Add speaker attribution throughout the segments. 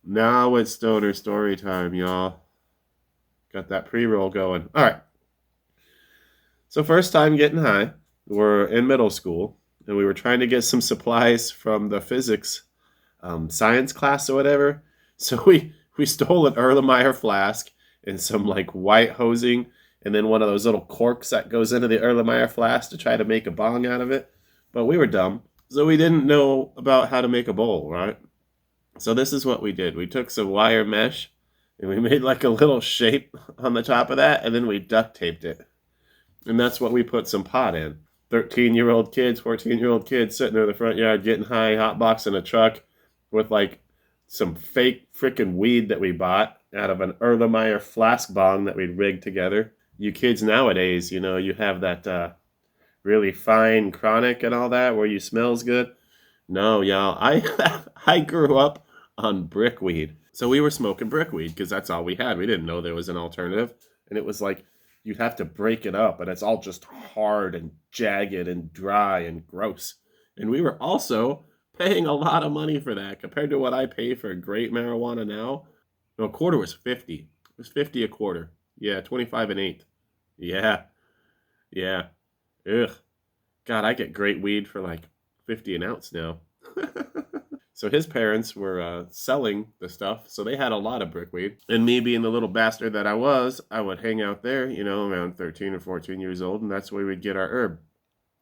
Speaker 1: Now it's stoner story time, y'all. Got that pre-roll going. All right. So first time getting high. We're in middle school, and we were trying to get some supplies from the physics science class or whatever. So we stole an Erlenmeyer flask and some like white hosing, and then one of those little corks that goes into the Erlenmeyer flask to try to make a bong out of it. But we were dumb, so we didn't know about how to make a bowl, right? So this is what we did. We took some wire mesh and we made like a little shape on the top of that, and then we duct taped it. And that's what we put some pot in. 13-year-old kids, 14-year-old kids sitting in the front yard getting high, hotboxing a truck with like some fake freaking weed that we bought out of an Erlenmeyer flask bong that we rigged together. You kids nowadays, you have that really fine chronic and all that where you smells good. No, y'all, I grew up on brickweed. So we were smoking brickweed because that's all we had. We didn't know there was an alternative. And it was like you'd have to break it up, and it's all just hard and jagged and dry and gross. And we were also paying a lot of money for that compared to what I pay for great marijuana now. No, a quarter was 50. It was 50 a quarter. Yeah, 25 and 8. Yeah. Yeah. Ugh. God, I get great weed for like 50 an ounce now. So his parents were selling the stuff, so they had a lot of brickweed. And me being the little bastard that I was, I would hang out there, around 13 or 14 years old, and that's where we'd get our herb.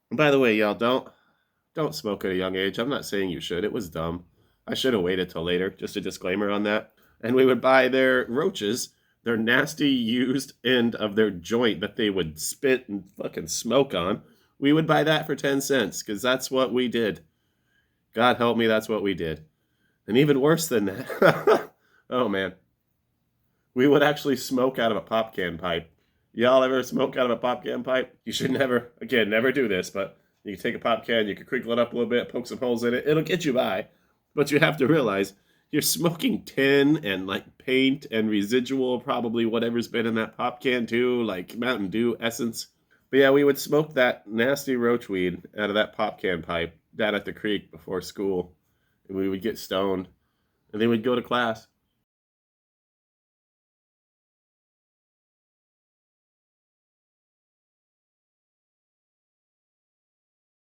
Speaker 1: And by the way, y'all, don't smoke at a young age. I'm not saying you should. It was dumb. I should have waited till later. Just a disclaimer on that. And we would buy their roaches, their nasty used end of their joint that they would spit and fucking smoke on. We would buy that for 10 cents because that's what we did. God help me, that's what we did. And even worse than that, oh man, we would actually smoke out of a pop can pipe. Y'all ever smoke out of a pop can pipe? You should never do this, but you can take a pop can, you can crinkle it up a little bit, poke some holes in it, it'll get you by. But you have to realize you're smoking tin and like paint and residual, probably whatever's been in that pop can too, like Mountain Dew essence. But yeah, we would smoke that nasty roach weed out of that pop can pipe down at the creek before school. And we would get stoned. And then we'd go to class.